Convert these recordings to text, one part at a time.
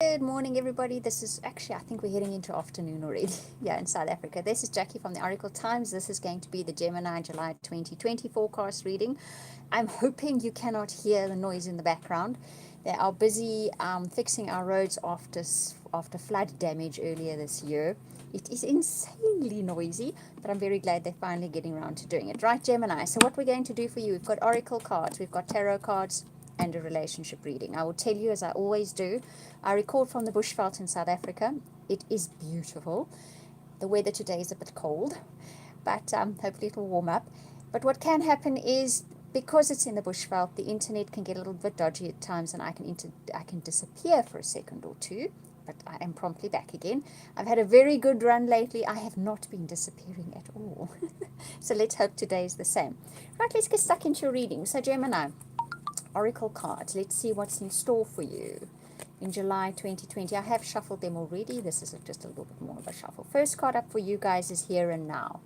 Good morning, everybody. This is actually, I think we're heading into afternoon already. Yeah, in South Africa. This is Jackie from the Oracle Times. This is going to be the Gemini July 2020 forecast reading. I'm hoping you cannot hear the noise in the background. They are busy fixing our roads after flood damage earlier this year. It is insanely noisy, but I'm very glad they're finally getting around to doing it. Right, Gemini. So what we're going to do for you, we've got Oracle cards, we've got tarot cards, and a relationship reading. I will tell you, as I always do, I record from the Bushveld in South Africa. It is beautiful. The weather today is a bit cold, but hopefully it will warm up. But what can happen is, because it's in the Bushveld, the internet can get a little bit dodgy at times, and I can disappear for a second or two, but I am promptly back again. I've had a very good run lately. I have not been disappearing at all. So let's hope today is the same. Right, let's get stuck into your reading. So Gemini, Oracle cards. Let's see what's in store for you in July 2020. I have shuffled them already. This is just a little bit more of a shuffle. First card up for you guys is here and now.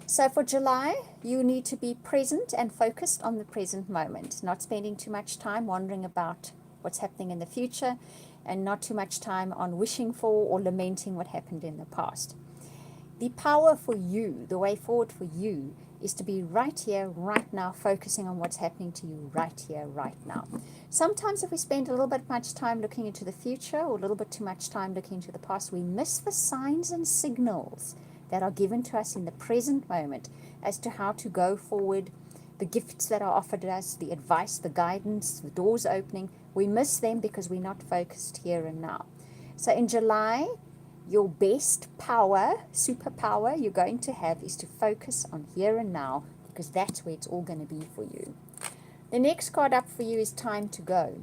So for July, you need to be present and focused on the present moment, not spending too much time wondering about what's happening in the future, and not too much time on wishing for or lamenting what happened in the past. The power for you, the way forward for you, is to be right here, right now, focusing on what's happening to you right here, right now. Sometimes if we spend a little bit much time looking into the future or a little bit too much time looking into the past, we miss the signs and signals that are given to us in the present moment as to how to go forward, the gifts that are offered us, the advice, the guidance, the doors opening. We miss them because we're not focused here and now. So in July, your best power, superpower you're going to have is to focus on here and now, because that's where it's all going to be for you. The next card up for you is time to go.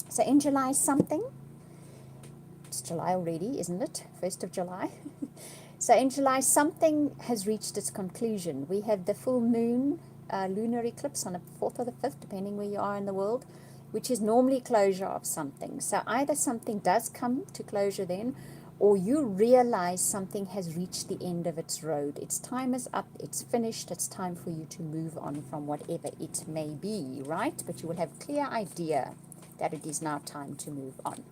So in July something, it's July already, isn't it? 1st of July. So in July something has reached its conclusion. We have the full moon lunar eclipse on the 4th or the 5th, depending where you are in the world, which is normally closure of something. So either something does come to closure then, or you realize something has reached the end of its road. Its time is up, it's finished, it's time for you to move on from whatever it may be, right? But you will have a clear idea that it is now time to move on.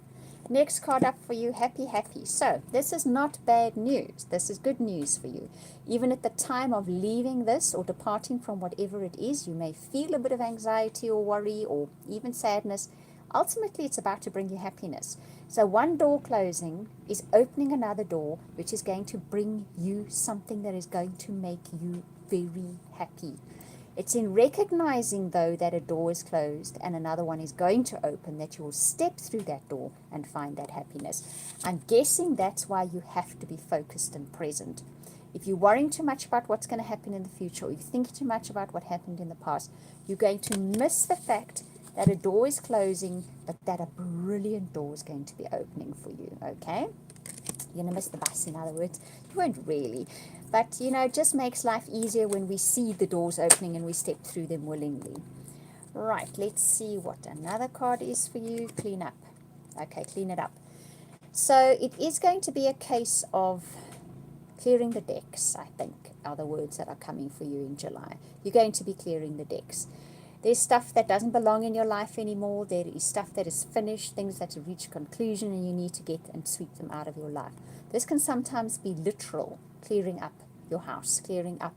Next card up for you, happy, happy. So this is not bad news. This is good news for you. Even at the time of leaving this or departing from whatever it is, you may feel a bit of anxiety or worry or even sadness. Ultimately, it's about to bring you happiness. So one door closing is opening another door, which is going to bring you something that is going to make you very happy. It's in recognizing, though, that a door is closed and another one is going to open, that you will step through that door and find that happiness. I'm guessing that's why you have to be focused and present. If you're worrying too much about what's going to happen in the future, or you think too much about what happened in the past, you're going to miss the fact that a door is closing, but that a brilliant door is going to be opening for you, okay? You're going to miss the bus, in other words. You won't really. But, it just makes life easier when we see the doors opening and we step through them willingly. Right, let's see what another card is for you. Clean up. Okay, clean it up. So it is going to be a case of clearing the decks, I think, are the words that are coming for you in July. You're going to be clearing the decks. There's stuff that doesn't belong in your life anymore. There is stuff that is finished, things that have reached conclusion, and you need to get and sweep them out of your life. This can sometimes be literal, clearing up your house, clearing up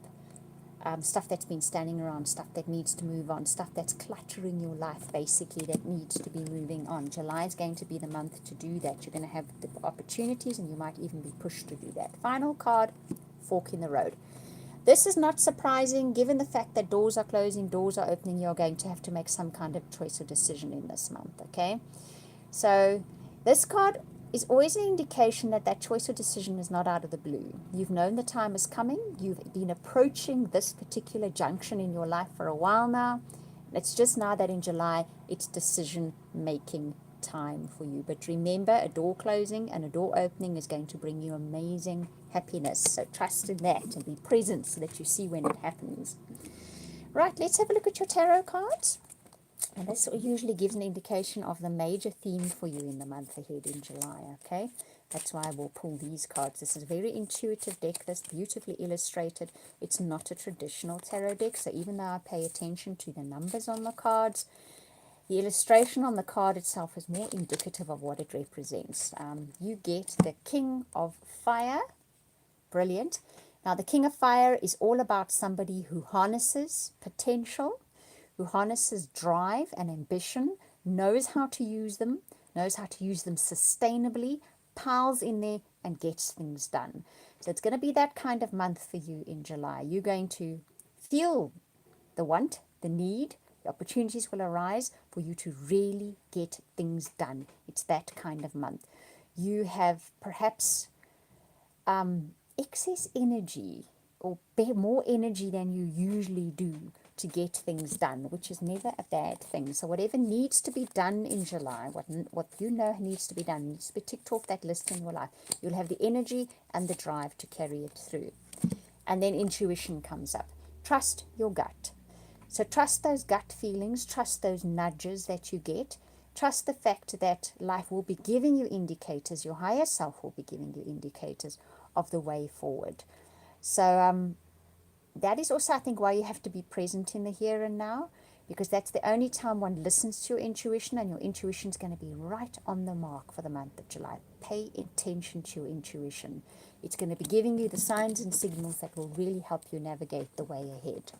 stuff that's been standing around, stuff that needs to move on, stuff that's cluttering your life, basically, that needs to be moving on. July is going to be the month to do that. You're going to have the opportunities, and you might even be pushed to do that. Final card, fork in the road. This is not surprising, given the fact that doors are closing, doors are opening. You're going to have to make some kind of choice or decision in this month, okay? So this card is always an indication that that choice or decision is not out of the blue. You've known the time is coming. You've been approaching this particular junction in your life for a while now. It's just now that in July, it's decision-making time for you. But remember, a door closing and a door opening is going to bring you amazing happiness. So trust in that and be present so that you see when it happens. Right, let's have a look at your tarot cards. And this usually gives an indication of the major theme for you in the month ahead in July, okay? That's why I will pull these cards. This is a very intuitive deck, this beautifully illustrated. It's not a traditional tarot deck, so even though I pay attention to the numbers on the cards, The illustration on the card itself is more indicative of what it represents. You get the King of Fire. Brilliant. Now, the King of Fire is all about somebody who harnesses potential, who harnesses drive and ambition, knows how to use them, sustainably, piles in there and gets things done. So it's going to be that kind of month for you in July. You're going to feel the want, the need, the opportunities will arise for you to really get things done. It's that kind of month. You have perhaps excess energy or more energy than you usually do to get things done, which is never a bad thing. So whatever needs to be done in July, what you know needs to be done, needs to be ticked off that list in your life, you'll have the energy and the drive to carry it through. And then intuition comes up. Trust your gut. So trust those gut feelings, trust those nudges that you get, trust the fact that life will be giving you indicators, your higher self will be giving you indicators of the way forward. So that is also, I think, why you have to be present in the here and now, because that's the only time one listens to your intuition, and your intuition is going to be right on the mark for the month of July. Pay attention to your intuition. It's going to be giving you the signs and signals that will really help you navigate the way ahead.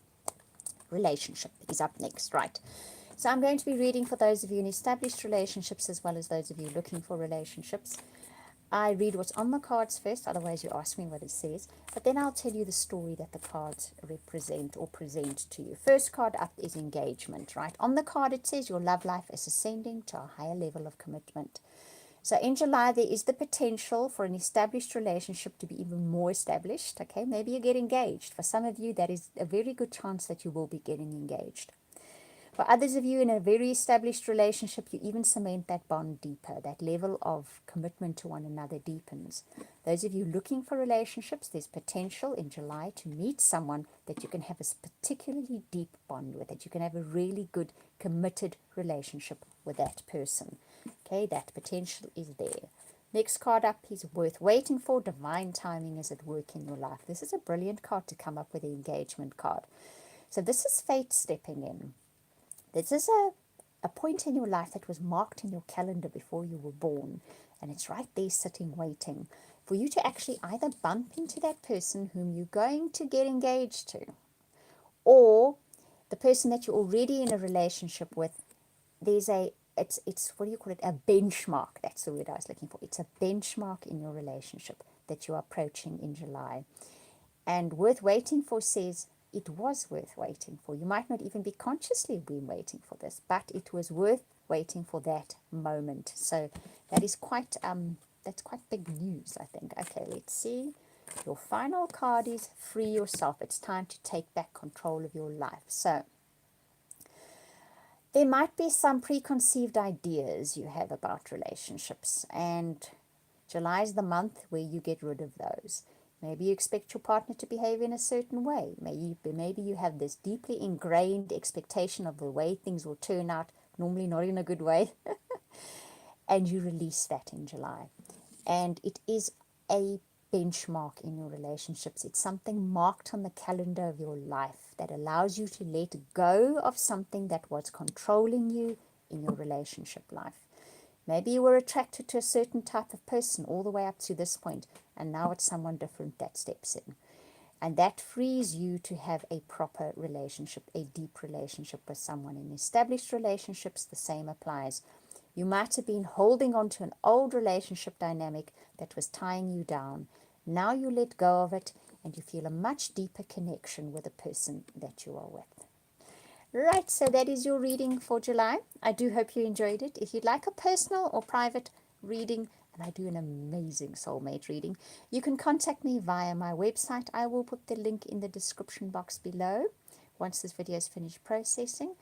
Relationship is up next, right? So I'm going to be reading for those of you in established relationships as well as those of you looking for relationships. I read what's on the cards first, otherwise you ask me what it says, but then I'll tell you the story that the cards represent or present to you. First card up is engagement, right? On the card it says your love life is ascending to a higher level of commitment. So in July, there is the potential for an established relationship to be even more established, okay? Maybe you get engaged. For some of you, that is a very good chance that you will be getting engaged. For others of you in a very established relationship, you even cement that bond deeper. That level of commitment to one another deepens. Those of you looking for relationships, there's potential in July to meet someone that you can have a particularly deep bond with, that you can have a really good committed relationship with that person. Okay, that potential is there. Next card up is worth waiting for. Divine timing is at work in your life. This is a brilliant card to come up with, the engagement card. So this is fate stepping in. This is a point in your life that was marked in your calendar before you were born, and it's right there sitting waiting for you to actually either bump into that person whom you're going to get engaged to, or the person that you're already in a relationship with. There's it's what do you call it, a benchmark. That's the word I was looking for. It's a benchmark in your relationship that you're approaching in July. And worth waiting for says it was worth waiting for. You might not even be consciously been waiting for this, but it was worth waiting for that moment. So that is quite that's quite big news, I think. Okay, let's see. Your final card is free yourself. It's time to take back control of your life. So there might be some preconceived ideas you have about relationships, and July is the month where you get rid of those. Maybe you expect your partner to behave in a certain way. Maybe you have this deeply ingrained expectation of the way things will turn out, normally not in a good way, and you release that in July. And it is a benchmark in your relationships. It's something marked on the calendar of your life that allows you to let go of something that was controlling you in your relationship life. Maybe you were attracted to a certain type of person all the way up to this point, and now it's someone different that steps in. And that frees you to have a proper relationship, a deep relationship with someone. In established relationships, the same applies. You might have been holding on to an old relationship dynamic that was tying you down. Now you let go of it, and you feel a much deeper connection with the person that you are with. Right, so that is your reading for July. I do hope you enjoyed it. If you'd like a personal or private reading, and I do an amazing soulmate reading, you can contact me via my website. I will put the link in the description box below once this video is finished processing.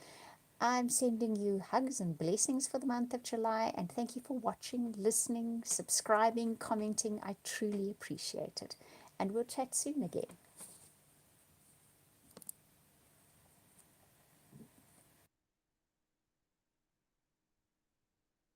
I'm sending you hugs and blessings for the month of July, and thank you for watching, listening, subscribing, commenting. I truly appreciate it. And we'll chat soon again.